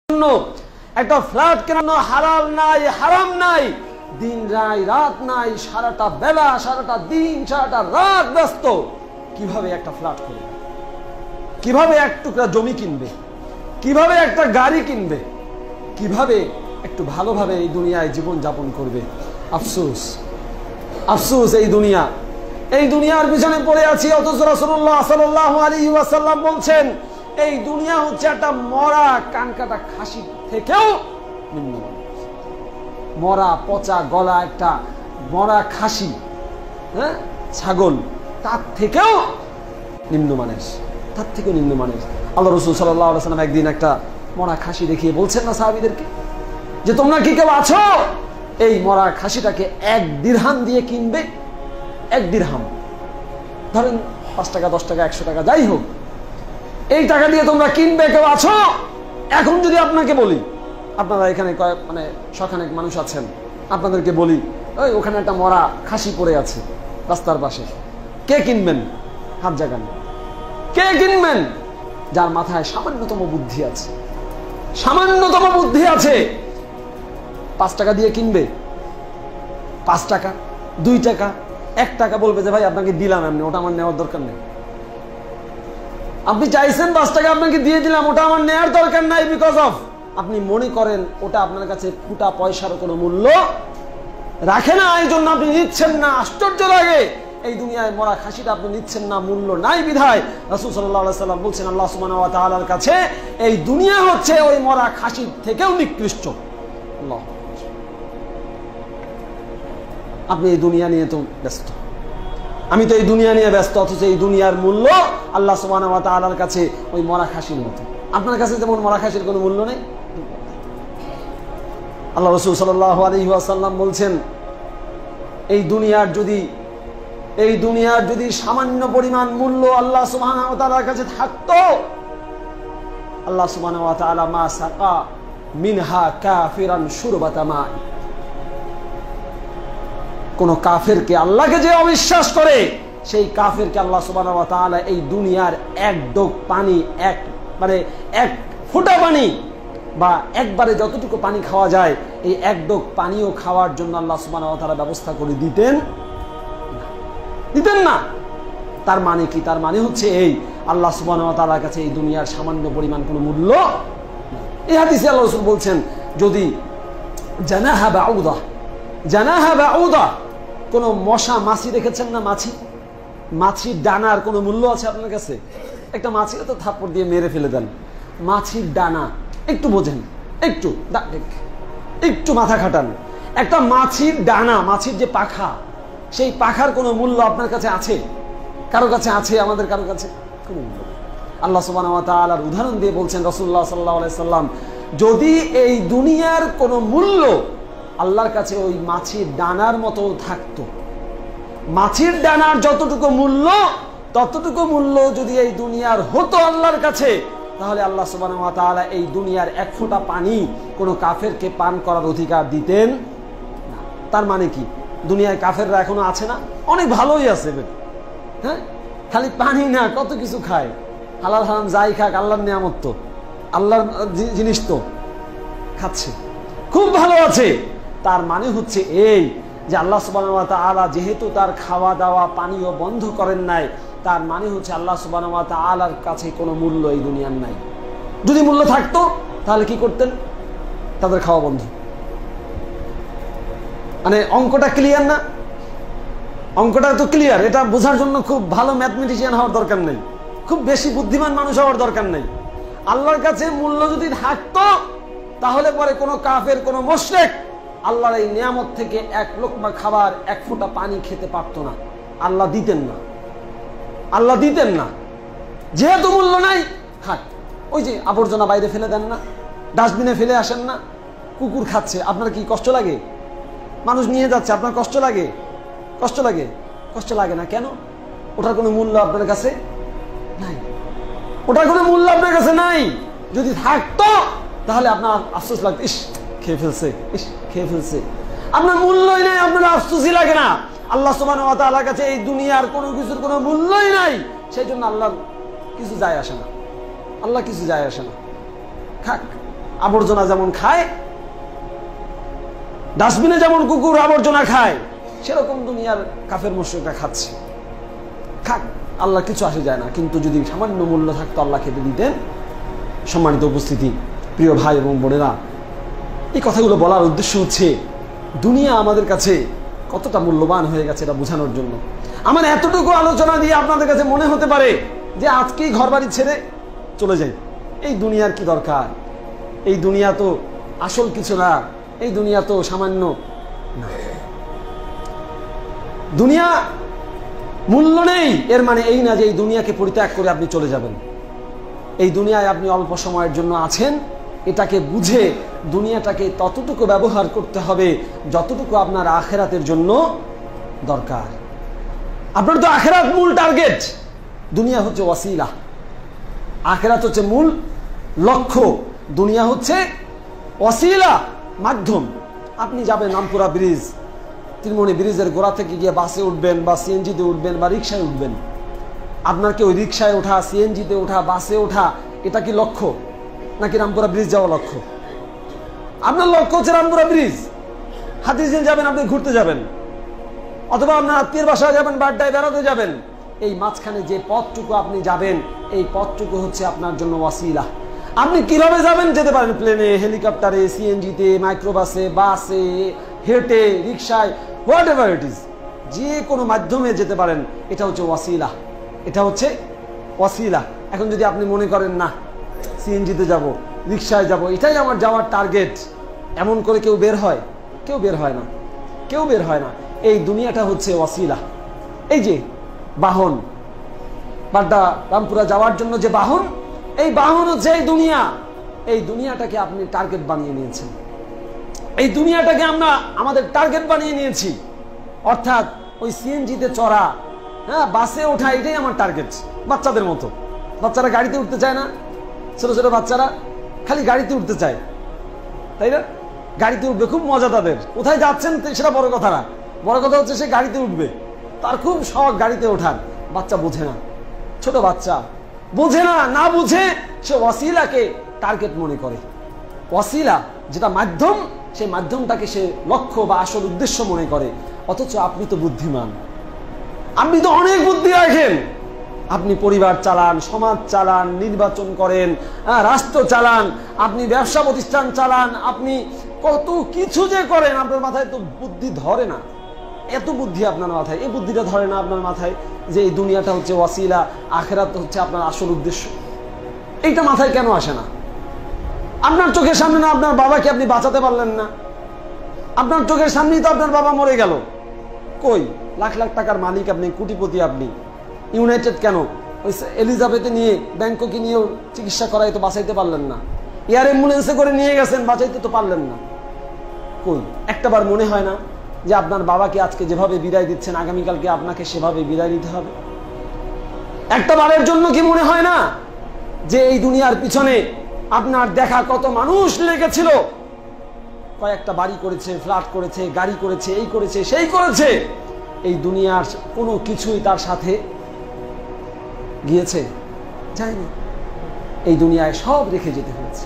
একটা ফ্ল্যাট কেন হালাল নাই, হারাম নাই, দিন নাই রাত নাই, সারাটা বেলা সারাটা দিন সারাটা রাত ব্যস্ত। কিভাবে একটা ফ্ল্যাট করবে, কিভাবে এক টুকরা জমি কিনবে, কিভাবে একটা গাড়ি কিনবে, কিভাবে একটু ভালোভাবে এই দুনিয়ায় জীবন যাপন করবে। আফসোস আফসোস, এই দুনিয়ার পিছনে পড়ে আছি। অথচ রাসূলুল্লাহ সাল্লাল্লাহু আলাইহি ওয়াসাল্লাম বলছেন এই দুনিয়া হচ্ছে একটা মরা কানকাটা খাসি থেকেও নিম্নমানের। মরা পচা গলা একটা মরা খাসি, হ্যাঁ, ছাগল, তার থেকেও নিম্নমানের, তার থেকেও নিম্নমানের। আল্লাহ রাসূল সাল্লাল্লাহু আলাইহি ওয়াসাল্লাম একদিন একটা মরা খাসি দেখিয়ে বলছেন না সাহাবীদেরকে যে তোমরা কি কেউ আছো এই মরা খাসিটাকে 1 দিরহাম দিয়ে কিনবে? 1 দিরহাম, ধরেন 5 টাকা 10 টাকা 100 টাকা যাই হোক, এই টাকা দিয়ে তোমরা কিনবে? কেউ আছো? এখন যদি আপনাকে বলি, আপনারা এখানে মানে শখানেক মানুষ আছেন, আপনাদেরকে বলি ওই ওখানে একটা মরা খাসি পড়ে আছে রাস্তার পাশে, কে কিনবেন? হাত জাগান। কে কিনবেন? যার মাথায় সামান্যতম বুদ্ধি আছে, সামান্যতম বুদ্ধি আছে। 5 টাকা দিয়ে কিনবে? 5 টাকা, 2 টাকা, 1 টাকা বলবে যে ভাই আপনাকে দিলাম, এমনি ওটা আমার নেওয়ার দরকার নেই। আপনি চাইছেন 5 টাকা আপনাকে দিয়ে দিলাম, ওটা আমার নেওয়ার দরকার নাই, বিকজ অফ আপনি মনে করেন ওটা আপনার কাছে ফুটা পয়সার কোনো মূল্য রাখে না, এই জন্য আপনি নিচ্ছেন না। আশ্চর্য লাগে, এই দুনিয়ায় মরা খাসিটা আপনি নিচ্ছেন না, মূল্য নাই বিধায় রাসূল সাল্লাল্লাহু আলাইহি ওয়াসাল্লাম বলছেন আল্লাহ সুবহানাহু ওয়া তাআলার কাছে এই দুনিয়া হচ্ছে ওই মরা খাসির থেকেও নিকৃষ্ট। আল্লাহ, আপনি এই দুনিয়া নিয়ে তো ব্যস্ত, আমি তো এই দুনিয়া নিয়ে ব্যস্ত, অথচ এই দুনিয়ার মূল্য আল্লাহ সুবহানাহু ওয়া তাআলার কাছে ওই মরা খাসির মতো। আপনার কাছে যেমন মরা খাসির কোনো মূল্য নেই, আল্লাহ রাসূল সাল্লাল্লাহু আলাইহি ওয়াসাল্লাম বলছেন এই দুনিয়ার যদি সামান্য পরিমাণ মূল্য আল্লাহ সুবহানাহু ওয়া তাআলার কাছে থাকতো, আল্লাহ সুবহানাহু ওয়া তাআলা মা সাকা মিনহা কাফিরান শুরবাতা মা, কোন কাফেরকে, আল্লাহকে যে অবিশ্বাস করে সেই কাফেরকে আল্লাহ সুবহানাহু ওয়া তাআলা এই দুনিয়ার 1 ডোক পানি, এক ফোঁটা পানি বা একবারে যতটুকু পানি খাওয়া যায় এই 1 ডোক পানিও খাওয়ার জন্য আল্লাহ সুবহানাহু ওয়া তাআলা ব্যবস্থা করে দিতেন না। তার মানে কি? তার মানে হচ্ছে এই আল্লাহ সুবহানাহু ওয়া তাআলার কাছে এই দুনিয়ার সামান্য পরিমাণ কোনো মূল্য। এই হাদিসে আল্লাহ রাসূল বলছেন যদি জানাহা বাউদা, কোন মশা মাছি দেখেছেন না, মাছির ডানার কোনো মূল্য আছে আপনার কাছে? একটা মাছি তো থাপ্পড় দিয়ে মেরে ফেলে দেন, মাছির ডানা একটু বোঝেন, একটু মাথা খাটান। একটা মাছির ডানা, মাছির যে পাখা, সেই পাখার কোনো মূল্য আপনার কাছে আছে? কারো কাছে আছে? আমাদের কারো কাছে কোনো মূল্য নেই। আল্লাহ সুবহানাহু ওয়া তাআলার উদাহরণ দিয়ে বলছেন রাসূলুল্লাহ সাল্লাল্লাহু আলাইহি সাল্লাম, যদি এই দুনিয়ার কোনো মূল্য আল্লাহর কাছে ওই মাছির ডানার মতো থাকতো, মাছির ডানার যতটুকু মূল্য ততটুকু মূল্য যদি এই দুনিয়ার হতো আল্লাহর কাছে, তাহলে আল্লাহ সুবহানাহু ওয়া তাআলা এই দুনিয়ার 1 ফোঁটা পানি কোনো কাফেরকে পান করার অধিকার দিতেন না। তার মানে কি? দুনিয়ায় কাফেররা এখনো আছে না? অনেক ভালোই আছে, হ্যাঁ, খালি পানি না, কত কিছু খায়, হালাল হারাম যাই খাক, আল্লাহর নিয়ামত তো, আল্লাহর জিনিস তো খাচ্ছে, খুব ভালো আছে। তার মানে হচ্ছে এই যে আল্লাহ সুবহানাহু ওয়া তাআলা যেহেতু তার খাওয়া দাওয়া পানীয় বন্ধ করেন নাই, তার মানে হচ্ছে আল্লাহ সুবহানাহু ওয়া তাআলার কাছে কোনো মূল্য এই দুনিয়ার নাই। যদি মূল্য থাকতো তাহলে কি করতেন? তাদের খাওয়া বন্ধ। মানে অঙ্কটা ক্লিয়ার না? অঙ্কটা তো ক্লিয়ার, এটা বোঝার জন্য খুব ভালো ম্যাথমেটিশিয়ান হওয়ার দরকার নেই, খুব বেশি বুদ্ধিমান মানুষ হওয়ার দরকার নেই। আল্লাহর কাছে মূল্য যদি থাকতো তাহলে পরে কোনো কাফের, কোনো মুশরিক আল্লাহর এই নিয়ামত থেকে 1 লোকমা খাবার, 1 ফোঁটা পানি খেতে পারতো না। আল্লাহ দিতেন না, আল্লাহ দিতেন না। যেহেতু মূল্য নাই, খাক। ওই যে আবর্জনা বাইরে ফেলে দেন না, ডাস্টবিনে ফেলে আসেন না, কুকুর খাচ্ছে, আপনার কি কষ্ট লাগে? মানুষ নিয়ে যাচ্ছে, আপনার কষ্ট লাগে? কষ্ট লাগে? কষ্ট লাগে না কেন? ওটার কোনো মূল্য আপনার কাছে নাই, ওটার কোনো মূল্য আপনার কাছে নাই। যদি থাকতো তাহলে আপনার আফসোস লাগতো, ইস খেয়ে ফেলছে। আপনার মূল্যই নাই, আপনার আফসোসই লাগে না। আল্লাহ সুবহানাহু ওয়া তাআলার কাছে এই দুনিয়ার কোনো কিছুর কোনো মূল্যই নাই, সেই জন্য আল্লাহ কিছু যায় আসে না, আল্লাহ কিছু যায় আসে না। খাক, আবর্জনা যেমন খায়, ডাস্টবিনে যেমন কুকুর আবর্জনা খায়, সেরকম দুনিয়ার কাফের মুশরিকরা খাচ্ছে। খাক, আল্লাহ কিছু আসে যায় না, কিন্তু যদি সামান্য মূল্য থাকতো আল্লাহ খেতে দিতেন। সম্মানিত উপস্থিতি, প্রিয় ভাই এবং বোনেরা, এই কথাগুলো বলার উদ্দেশ্য হচ্ছে দুনিয়া আমাদের কাছে কতটা মূল্যবান হয়ে গেছে এটা বোঝানোর জন্য। আমার এতটুকু আলোচনা দিয়ে আপনাদের কাছে মনে হতে পারে যে আজকেই ঘর বাড়ি ছেড়ে চলে যাই, এই দুনিয়ার কি দরকার, এই দুনিয়া তো আসল কিছু না, এই দুনিয়া তো সামান্য না, দুনিয়া মূল্য নেই। এর মানে এই না যে এই দুনিয়াকে পরিত্যাগ করে আপনি চলে যাবেন। এই দুনিয়ায় আপনি অল্প সময়ের জন্য আছেন, এটাকে বুঝে দুনিয়াটাকে ততটুকু ব্যবহার করতে হবে যতটুকু আপনার আখেরাতের জন্য দরকার। আপনার তো আখেরাত মূল টার্গেট, দুনিয়া হচ্ছে ওয়াসিলা। আখেরাত হচ্ছে মূল লক্ষ্য, দুনিয়া হচ্ছে ওয়াসিলা, মাধ্যম। আপনি যাবেন রামপুরা ব্রিজ, তিনমণি ব্রিজের গোড়া থেকে গিয়ে বাসে উঠবেন বা সিএনজিতে উঠবেন বা রিক্সায় উঠবেন। আপনার কি ওই রিক্সায় ওঠা, সিএনজিতে ওঠা, বাসে ওঠা এটা কি লক্ষ্য, নাকি রামপুরা ব্রিজ যাওয়া লক্ষ্য? আপনার লক্ষ্য হচ্ছে রামপুরা ব্রিজ। হাতিঝিল যাবেন, আপনি ঘুরতে যাবেন, অথবা আপনার আত্মীয়ের বাসায় যাবেন, বাড্ডায় বেড়াতে যাবেন। এই মাঝখানে যে পথটুকু আপনি যাবেন, এই পথটুকু হচ্ছে আপনার জন্য ওয়াসিলা। আপনি কিভাবে যাবেন, যেতে পারেন প্লেনে, হেলিকপ্টারে, সিএনজিতে, মাইক্রোবাসে, বাসে, হেঁটে, রিক্সায়, হোয়াট এভার ইট ইজ, যে কোনো মাধ্যমে যেতে পারেন। এটা হচ্ছে ওয়াসিলা, এটা হচ্ছে ওয়াসিলা। এখন যদি আপনি মনে করেন না সিএনজিতে যাব, রিক্সায় যাব, এটাই আমার যাওয়ার টার্গেট, এমন করে কেউ বের হয়? কেউ বের হয় না, কেউ বের হয় না। এই দুনিয়াটা হচ্ছে ওয়াসিলা। এই যে বাহন, বাড্ডা রামপুরা যাওয়ার জন্য যে বাহন, এই বাহন হচ্ছে এই দুনিয়া। এই দুনিয়াটাকে আপনি টার্গেট বানিয়ে নিয়েছেন, এই দুনিয়াটাকে আমরা আমাদের টার্গেট বানিয়ে নিয়েছি। অর্থাৎ ওই সিএনজিতে চড়া, হ্যাঁ, বাসে ওঠা, এটাই আমার টার্গেট। বাচ্চাদের মতো, বাচ্চারা গাড়িতে উঠতে চায় না, ছোট ছোট বাচ্চারা খালি গাড়িতে উঠতে চায়, তাই না? গাড়িতে উঠবে, খুব মজা তাদের। কোথায় যাচ্ছেন সেটা বড় কথা না, বড় কথা হচ্ছে সে গাড়িতে উঠবে, তার খুব শখ গাড়িতে ওঠার। বাচ্চা বোঝে না, ছোট বাচ্চা বোঝে না, না বুঝে সে ওয়াসিলাকে টার্গেট মনে করে। ওয়াসিলা যেটা মাধ্যম, সেই মাধ্যমটাকে সে লক্ষ্য বা আসল উদ্দেশ্য মনে করে। অথচ আপনি তো বুদ্ধিমান, আপনি তো অনেক বুদ্ধি রাখেন। আপনি পরিবার চালান, সমাজ চালান, নির্বাচন করেন, রাষ্ট্র চালান, আপনি ব্যবসা প্রতিষ্ঠান চালান, আপনি কত কিছু যে করেন, আপনার মাথায় তো বুদ্ধি ধরে না। এত বুদ্ধি আপনার মাথায়, এই বুদ্ধিটা ধরে না আপনার মাথায় যে এই দুনিয়াটা হচ্ছে ওয়াসিলা, আখেরাত হচ্ছে আপনার আসল উদ্দেশ্য। এইটা মাথায় কেন আসে না? আপনার চোখের সামনে না আপনার বাবাকে আপনি বাঁচাতে পারলেন না? আপনার চোখের সামনেই তো আপনার বাবা মরে গেল। কই, লাখ লাখ টাকার মালিক আপনি, কোটিপতি আপনি, ইউনাইটেড কেন ওই এলিজাবেথে নিয়ে, ব্যাংককে নিয়েও চিকিৎসা করাই তো বাঁচাইতে পারলেন না। এয়ার অ্যাম্বুলেন্সে করে নিয়ে গেছেন, বাঁচাইতে তো পারলেন না। কই, একটাবার মনে হয় না যে আপনার বাবাকে আজকে যেভাবে বিদায় দিচ্ছেন, আগামীকালকে আপনাকে সেভাবে বিদায় নিতে হবে? একটাবারের জন্য কি মনে হয় না যে এই দুনিয়ার পিছনে আপনার দেখা কত মানুষ লেগেছিল? কয়েকটা বাড়ি করেছে, ফ্ল্যাট করেছে, গাড়ি করেছে, এই করেছে, সেই করেছে। এই দুনিয়ার কোনো কিছুই তার সাথে গিয়েছে? যায়নি। এই দুনিয়ায় সব রেখে যেতে হয়েছে।